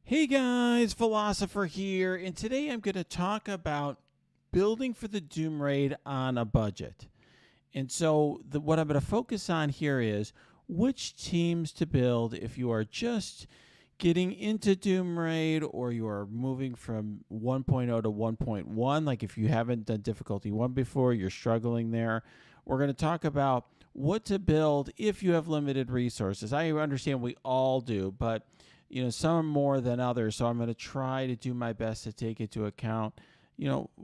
Hey guys, Philosopher here, and today I'm going to talk about building for the Doom Raid on a budget. And so, what I'm going to focus on here is which teams to build if you are just getting into Doom Raid or you are moving from 1.0 to 1.1. Like if you haven't done difficulty 1 before, you're struggling there. We're going to talk about what to build if you have limited resources. I understand we all do, but some more than others. So I'm going to try to do my best to take into account,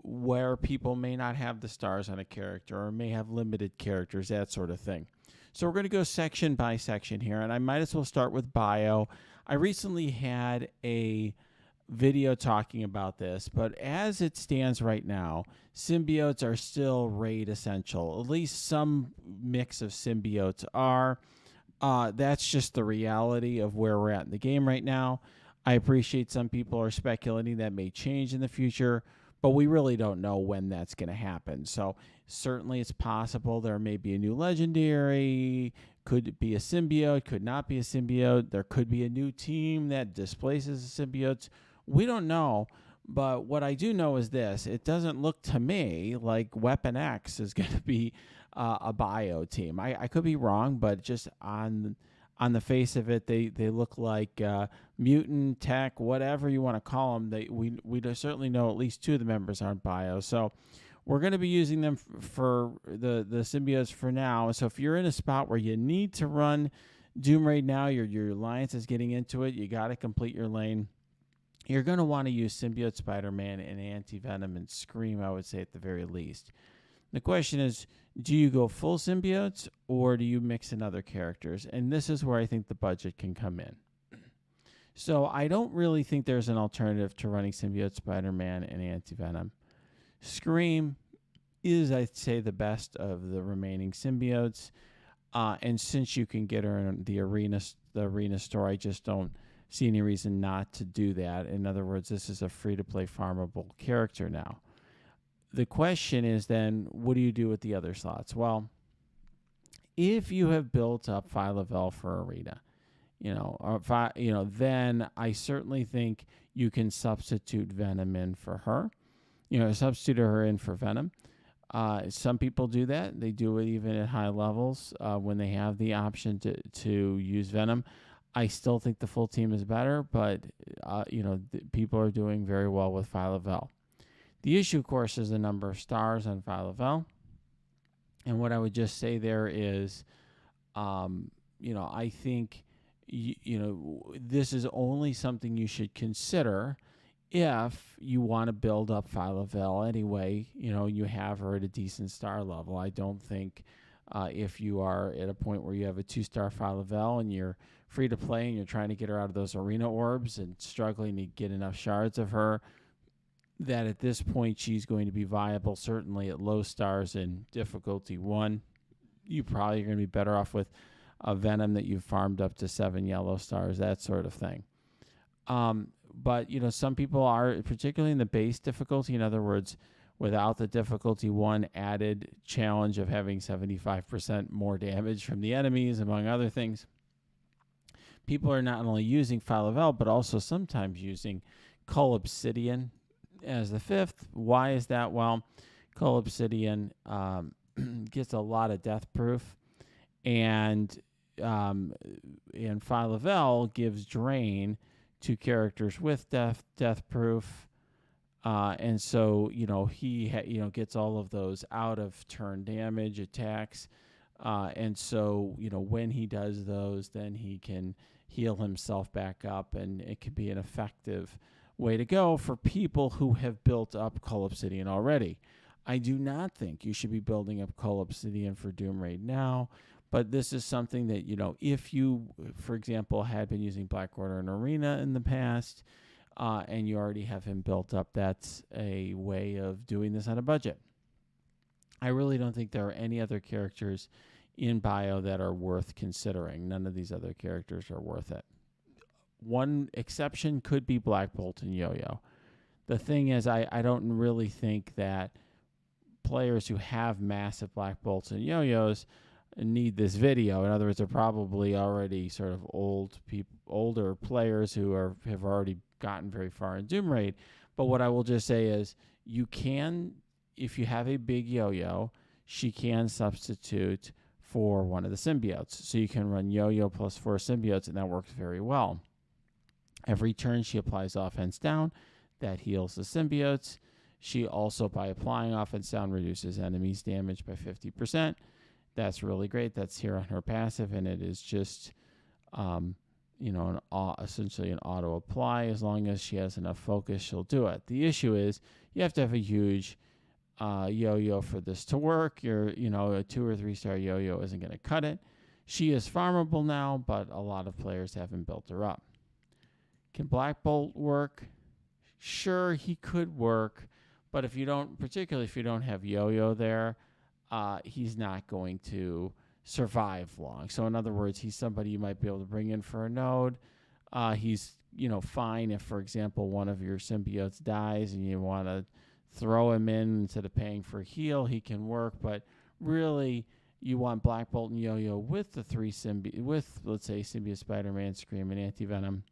where people may not have the stars on a character or may have limited characters, that sort of thing. So we're going to go section by section here, and I might as well start with bio. I recently had a video talking about this, but as it stands right now, symbiotes are still raid essential. At least some mix of symbiotes are. That's just the reality of where we're at in the game right now. I appreciate some people are speculating that may change in the future, but we really don't know when that's going to happen. So certainly it's possible there may be a new legendary, could be a symbiote, could not be a symbiote. There could be a new team that displaces the symbiotes. We don't know, but what I do know is this. It doesn't look to me like Weapon X is going to be a bio team. I could be wrong, but just on the face of it, they look like Mutant, Tech, whatever you want to call them. We certainly know at least two of the members aren't bio. So we're going to be using them for the symbiotes for now. So if you're in a spot where you need to run Doom Raid now, your alliance is getting into it, you got to complete your lane. You're going to want to use Symbiote Spider-Man and Anti-Venom and Scream, I would say, at the very least. The question is, do you go full symbiotes or do you mix in other characters? And this is where I think the budget can come in. So I don't really think there's an alternative to running Symbiote Spider-Man and Anti-Venom. Scream is, I'd say, the best of the remaining symbiotes. And since you can get her in the arena store, I just don't see any reason not to do that. In other words, this is a free-to-play farmable character now. The question is then, what do you do with the other slots? Well, if you have built up Phyla-Vell for arena, then I certainly think you can substitute Venom in for her. Substitute her in for Venom. Some people do that. They do it even at high levels when they have the option to use Venom. I still think the full team is better, but people are doing very well with Phyla-Vell. The issue, of course, is the number of stars on Phyla-Vell. And what I would just say there is, I think, this is only something you should consider if you want to build up Phyla-Vell anyway. You have her at a decent star level. I don't think if you are at a point where you have a 2-star Phyla-Vell and you're free to play and you're trying to get her out of those arena orbs and struggling to get enough shards of her, that at this point she's going to be viable, certainly at low stars in difficulty 1. You probably are going to be better off with a Venom that you've farmed up to 7 yellow stars, that sort of thing. But, some people are, particularly in the base difficulty, in other words, without the difficulty 1 added challenge of having 75% more damage from the enemies, among other things, people are not only using Phyla-Vell, but also sometimes using Cull Obsidian as the 5th. Why is that? Well, Cull Obsidian gets a lot of death proof, and Phyla-Vell gives drain to characters with death proof, and so he gets all of those out of turn damage attacks, and so when he does those, then he can heal himself back up, and it can be an effective way to go for people who have built up Cull Obsidian already. I do not think you should be building up Cull Obsidian for Doom Raid now, but this is something that, if you, for example, had been using Black Order and Arena in the past, and you already have him built up, that's a way of doing this on a budget. I really don't think there are any other characters in bio that are worth considering. None of these other characters are worth it. One exception could be Black Bolt and Yo-Yo. The thing is, I don't really think that players who have massive Black Bolts and Yo-Yos need this video. In other words, they're probably already sort of older players who have already gotten very far in Doom Raid. But what I will just say is, you can, if you have a big yo-yo, she can substitute for one of the symbiotes. So you can run yo-yo plus 4 symbiotes, and that works very well. Every turn she applies offense down, that heals the symbiotes. She also, by applying offense down, reduces enemies' damage by 50%. That's really great. That's here on her passive, and it is just, essentially an auto apply. As long as she has enough focus, she'll do it. The issue is you have to have a huge yo-yo for this to work. A 2 or 3 star yo-yo isn't going to cut it. She is farmable now, but a lot of players haven't built her up. Can Black Bolt work? Sure, he could work, but particularly if you don't have yo-yo there, he's not going to survive long. So in other words, he's somebody you might be able to bring in for a node. He's fine if, for example, one of your symbiotes dies and you want to throw him in instead of paying for a heal. He can work, but really you want Black Bolt and Yo-Yo with the 3 with, let's say, Symbiote, Spider-Man, Scream, and Anti-Venom.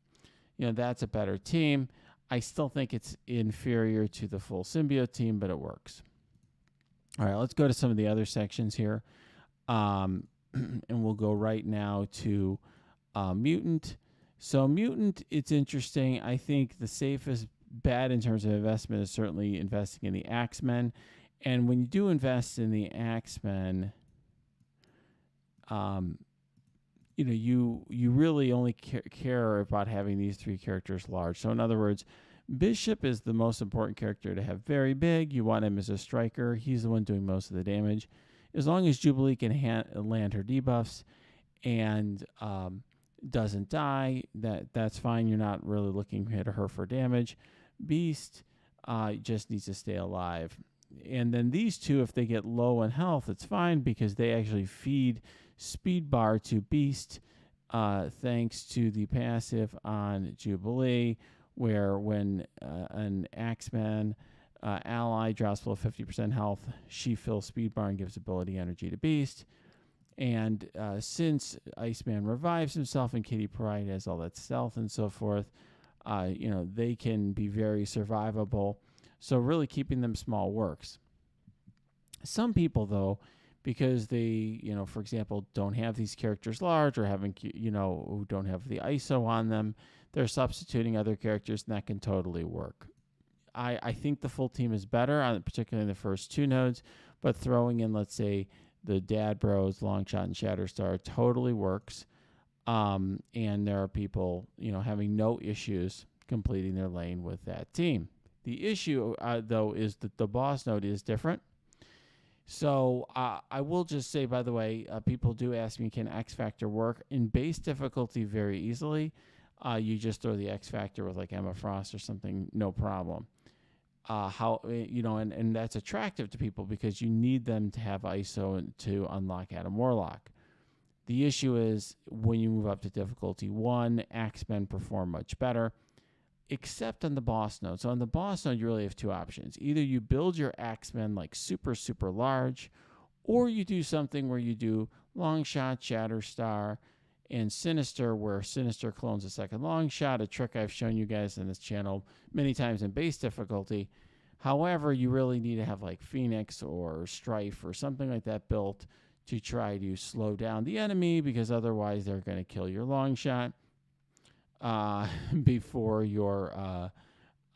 That's a better team. I still think it's inferior to the full symbiote team, but it works. All right, let's go to some of the other sections here. And we'll go right now to Mutant. So Mutant, it's interesting. I think the safest bet in terms of investment is certainly investing in the Axemen. And when you do invest in the Axemen, you really only care about having these 3 characters large. So in other words, Bishop is the most important character to have very big. You want him as a striker. He's the one doing most of the damage. As long as Jubilee can land her debuffs and doesn't die, that's fine. You're not really looking at her for damage. Beast just needs to stay alive. And then these 2, if they get low in health, it's fine because they actually feed speed bar to Beast thanks to the passive on Jubilee, where when an Axeman ally drops below 50% health, she fills speed bar and gives ability energy to Beast. And since Iceman revives himself and Kitty Pryde has all that stealth and so forth, they can be very survivable. So really keeping them small works. Some people, though, because they, for example, don't have these characters large or who don't have the ISO on them, they're substituting other characters, and that can totally work. I think the full team is better, particularly in the first 2 nodes, but throwing in, let's say, the Dad Bros, Longshot, and Shatterstar totally works. And there are people, having no issues completing their lane with that team. The issue, though, is that the boss node is different. So I will just say, by the way, people do ask me, can X Factor work? In base difficulty, very easily. You just throw the X Factor with like Emma Frost or something, no problem. And that's attractive to people because you need them to have ISO to unlock Adam Warlock. The issue is when you move up to difficulty 1, Axemen perform much better, except on the boss node. So on the boss node, you really have 2 options. Either you build your Axemen like super, super large, or you do something where you do Longshot, Shatterstar, and Sinister, where Sinister clones a second Longshot, a trick I've shown you guys in this channel many times in base difficulty. However, you really need to have like Phoenix or Strife or something like that built to try to slow down the enemy, because otherwise they're going to kill your Longshot before your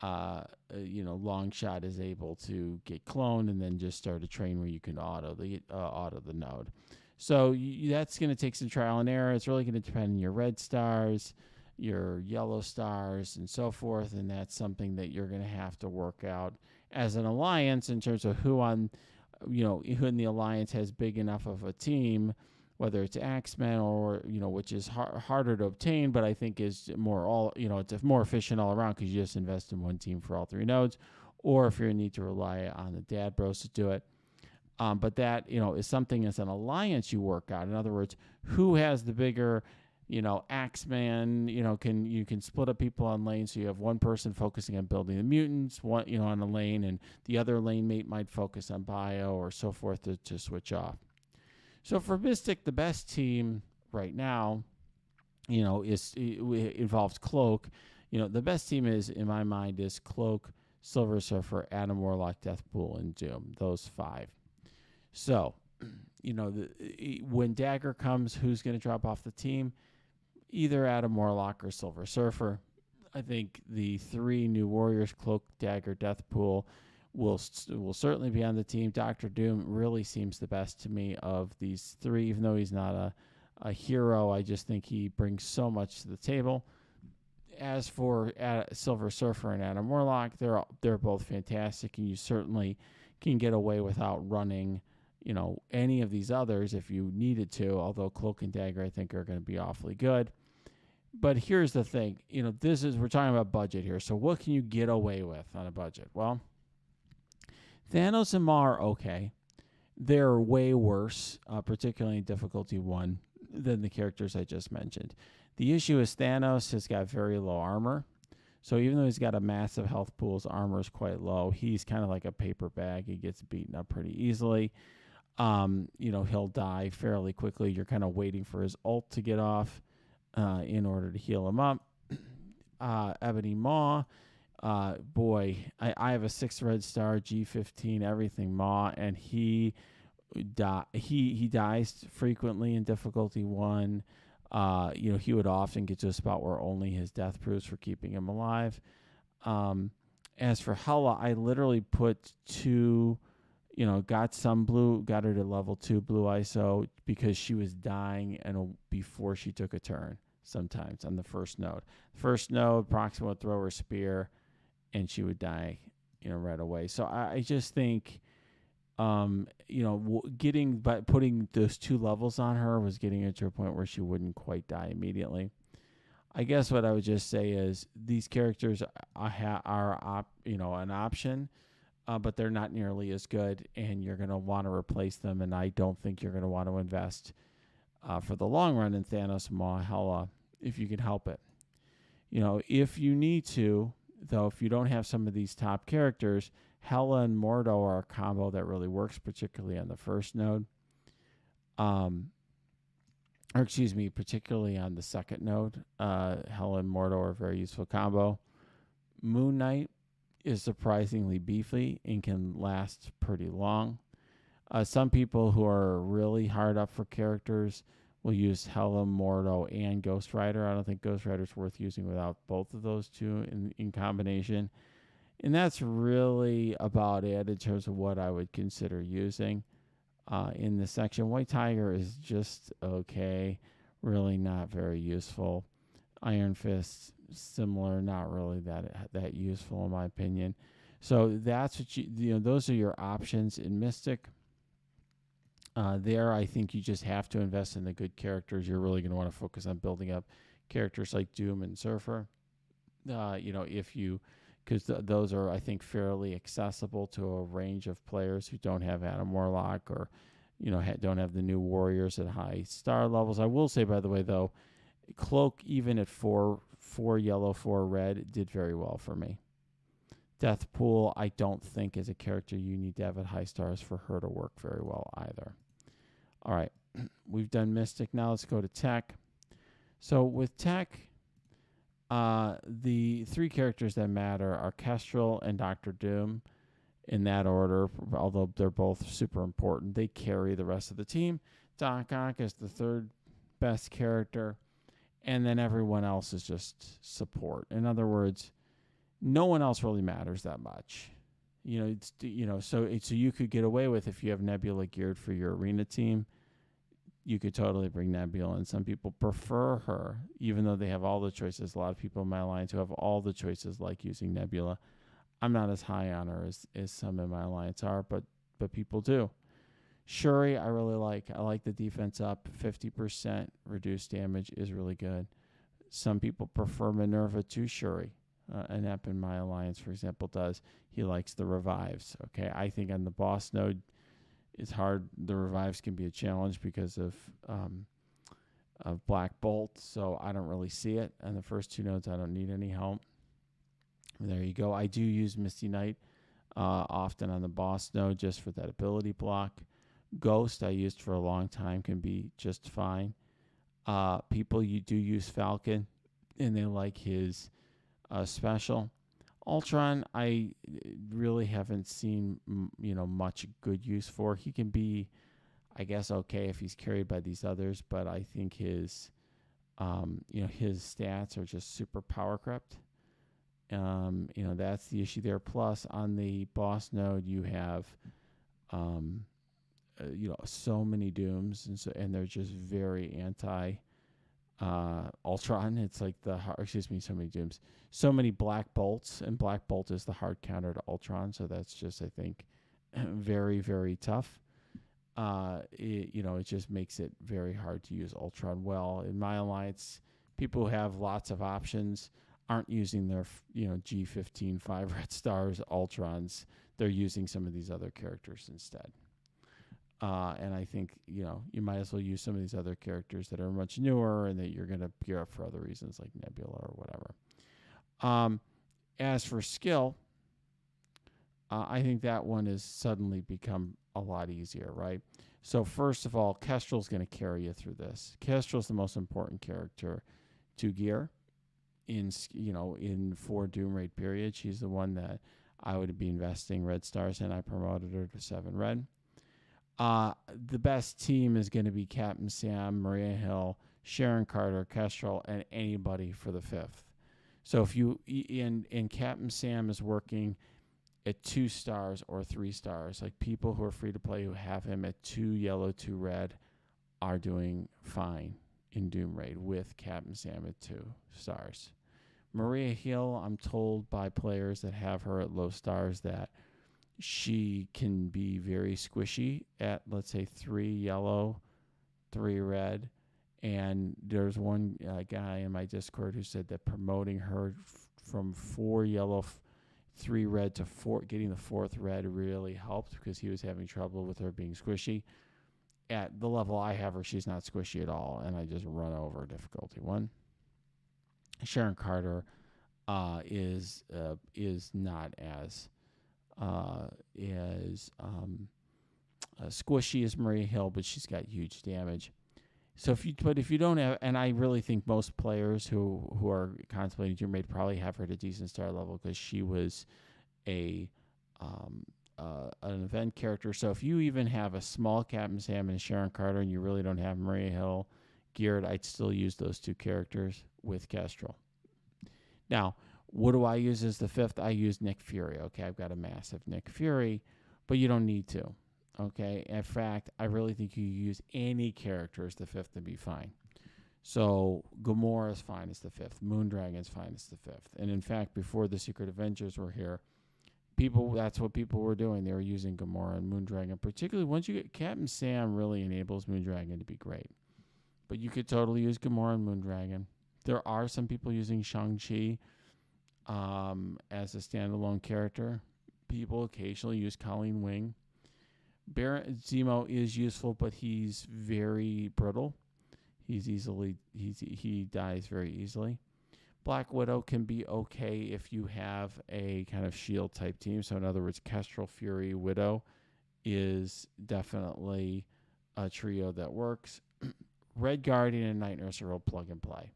Longshot is able to get cloned and then just start a train where you can auto the node. So that's going to take some trial and error. It's really going to depend on your red stars, your yellow stars, and so forth, and that's something that you're going to have to work out as an alliance in terms of who in the alliance has big enough of a team, whether it's Axemen or, which is harder to obtain, but I think is it's more efficient all around because you just invest in one team for all 3 nodes, or if you need to rely on the Dad Bros to do it. But that, is something as an alliance you work out. In other words, who has the bigger, Axeman, you can split up people on lanes. So you have one person focusing on building the mutants, one, on a lane, and the other lane mate might focus on bio or so forth to switch off. So for Mystic, the best team right now, involves Cloak. The best team is, in my mind, is Cloak, Silver Surfer, Adam Warlock, Deathpool, and Doom. Those 5. So, when Dagger comes, who's going to drop off the team? Either Adam Warlock or Silver Surfer. I think the 3 new Warriors, Cloak, Dagger, Deathpool, will certainly be on the team. Dr. Doom really seems the best to me of these 3, even though he's not a hero. I just think he brings so much to the table. As for Silver Surfer and Adam Warlock, they're both fantastic, and you certainly can get away without running, any of these others if you needed to. Although Cloak and Dagger, I think, are going to be awfully good. But here's the thing, we're talking about budget here. So what can you get away with on a budget? Well, Thanos and Ma are okay. They're way worse, particularly in difficulty 1, than the characters I just mentioned. The issue is Thanos has got very low armor. So even though he's got a massive health pool, his armor is quite low. He's kind of like a paper bag. He gets beaten up pretty easily. He'll die fairly quickly. You're kind of waiting for his ult to get off in order to heal him up. Ebony Maw, boy, I have a 6 red star, G15, everything Maw, and he dies frequently in difficulty 1. He would often get to a spot where only his death proofs for keeping him alive. As for Hela, I literally put 2, got her to level 2 blue ISO because she was dying before she took a turn sometimes on the first node. First node, Proxima would throw her spear, and she would die, right away. So I just think, putting those 2 levels on her was getting her to a point where she wouldn't quite die immediately. I guess what I would just say is these characters are an option, but they're not nearly as good, and you're going to want to replace them, and I don't think you're going to want to invest for the long run in Thanos, Maw, Hela, if you can help it. If you need to, though, if you don't have some of these top characters, Hela and Mordo are a combo that really works, particularly on the first node. Particularly on the second node. Hela and Mordo are a very useful combo. Moon Knight is surprisingly beefy and can last pretty long. Some people who are really hard up for characters will use Hela, Mordo, and Ghost Rider. I don't think Ghost Rider's worth using without both of those 2 in combination. And that's really about it in terms of what I would consider using in this section. White Tiger is just okay, really not very useful. Iron Fist, similar, not really that useful in my opinion. So that's what those are your options in Mystic. I think you just have to invest in the good characters. You're really going to want to focus on building up characters like Doom and Surfer. Because those are, I think, fairly accessible to a range of players who don't have Adam Warlock or, don't have the new Warriors at high star levels. I will say, by the way, though, Cloak, even at 4 yellow, 4 red, did very well for me. Deathpool, I don't think is a character you need to have at high stars for her to work very well either. All right, we've done Mystic. Now let's go to Tech. So with Tech, the 3 characters that matter are Kestrel and Dr. Doom in that order, although they're both super important. They carry the rest of the team. Doc Ock is the 3rd best character, and then everyone else is just support. In other words, no one else really matters that much. So you could get away with, if you have Nebula geared for your arena team, you could totally bring Nebula, and some people prefer her, even though they have all the choices. A lot of people in my alliance who have all the choices like using Nebula. I'm not as high on her as some in my alliance are, but people do. Shuri, I really like. I like the defense up. 50% reduced damage is really good. Some people prefer Minerva to Shuri. An ep in my alliance, for example, does. He likes the revives. Okay, I think on the boss node, it's hard. The revives can be a challenge because of Black Bolt, so I don't really see it. On the first 2 nodes, I don't need any help. There you go. I do use Misty Knight often on the boss node just for that ability block. Ghost I used for a long time can be just fine. People you do use Falcon, and they like his special. Ultron, I really haven't seen much good use for. He can be, I guess, okay if he's carried by these others, but I think his stats are just super power crept. That's the issue there. Plus, on the boss node, you have, so many dooms, and they're just very anti Ultron. It's like so many dooms, so many Black Bolts, and Black Bolt is the hard counter to Ultron. So that's just, I think, very, very tough. It just makes it very hard to use Ultron well. In my alliance, people who have lots of options aren't using their G15 5 red stars Ultrons. They're using some of these other characters instead. And I think you might as well use some of these other characters that are much newer and that you're going to gear up for other reasons, like Nebula or whatever. As for skill, I think that one has suddenly become a lot easier, right? So first of all, Kestrel's going to carry you through this. Kestrel's the most important character to gear in 4 Doom Raid period. She's the one that I would be investing red stars in. I promoted her to 7 red. The best team is going to be Captain Sam, Maria Hill, Sharon Carter, Kestrel, and anybody for the 5th. So if you in Captain Sam is working at 2 stars or 3 stars, like people who are free to play who have him at 2 yellow, 2 red are doing fine in Doom Raid with Captain Sam at 2 stars. Maria Hill, I'm told by players that have her at low stars that she can be very squishy at, let's say, 3 yellow, 3 red. And there's one guy in my Discord who said that promoting her from 4 yellow, 3 red to 4, getting the 4th red really helped because he was having trouble with her being squishy. At the level I have her, she's not squishy at all, and I just run over difficulty 1. Sharon Carter is not as squishy as Maria Hill, but she's got huge damage. So if you don't have, and I really think most players who are contemplating Doom Raid probably have her at a decent star level because she was an event character. So if you even have a small Captain Sam and Sharon Carter and you really don't have Maria Hill geared, I'd still use those 2 characters with Kestrel. Now, what do I use as the 5th? I use Nick Fury. Okay, I've got a massive Nick Fury, but you don't need to. Okay, in fact, I really think you use any character as the 5th and be fine. So Gamora is fine as the 5th. Moondragon is fine as the 5th. And in fact, before the Secret Avengers were here, that's what people were doing. They were using Gamora and Moondragon. Particularly once you get Captain Sam, really enables Moondragon to be great. But you could totally use Gamora and Moondragon. There are some people using Shang-Chi as a standalone character. People occasionally use Colleen Wing. Baron Zemo is useful, but he's very brittle. He dies very easily. Black Widow can be okay if you have a kind of shield type team. So in other words, Kestrel, Fury, Widow is definitely a trio that works. Red Guardian and Night Nurse are all plug and play.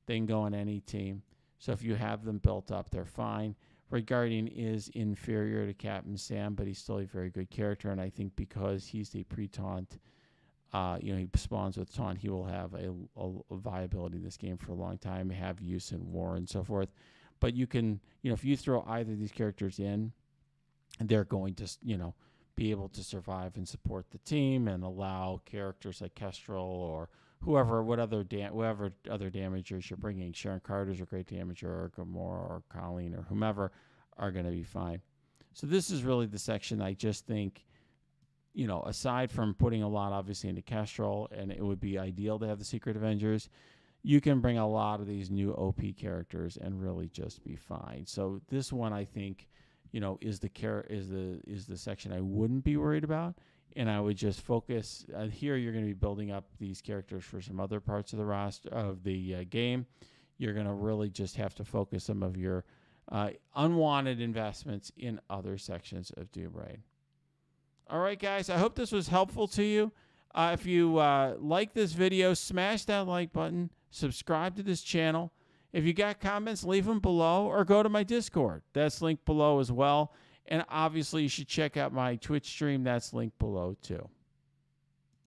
They can go on any team. So if you have them built up, they're fine. Red Guardian is inferior to Captain Sam, but he's still a very good character. And I think because he's a pre-taunt, he spawns with taunt, he will have a viability in this game for a long time, have use in war and so forth. But you can, if you throw either of these characters in, they're going to, be able to survive and support the team and allow characters like Kestrel or whoever other damagers you're bringing. Sharon Carter's a great damager, or Gamora or Colleen or whomever are going to be fine. So this is really the section I just think, aside from putting a lot obviously into Kestrel, and it would be ideal to have the Secret Avengers, you can bring a lot of these new OP characters and really just be fine. So this one I think, is the section I wouldn't be worried about. And I would just focus here. You're going to be building up these characters for some other parts of the roster of the game. You're going to really just have to focus some of your unwanted investments in other sections of Doom Raid. All right, guys, I hope this was helpful to you. If you like this video, smash that like button, subscribe to this channel. If you got comments, leave them below or go to my Discord. That's linked below as well. And obviously, you should check out my Twitch stream. That's linked below too.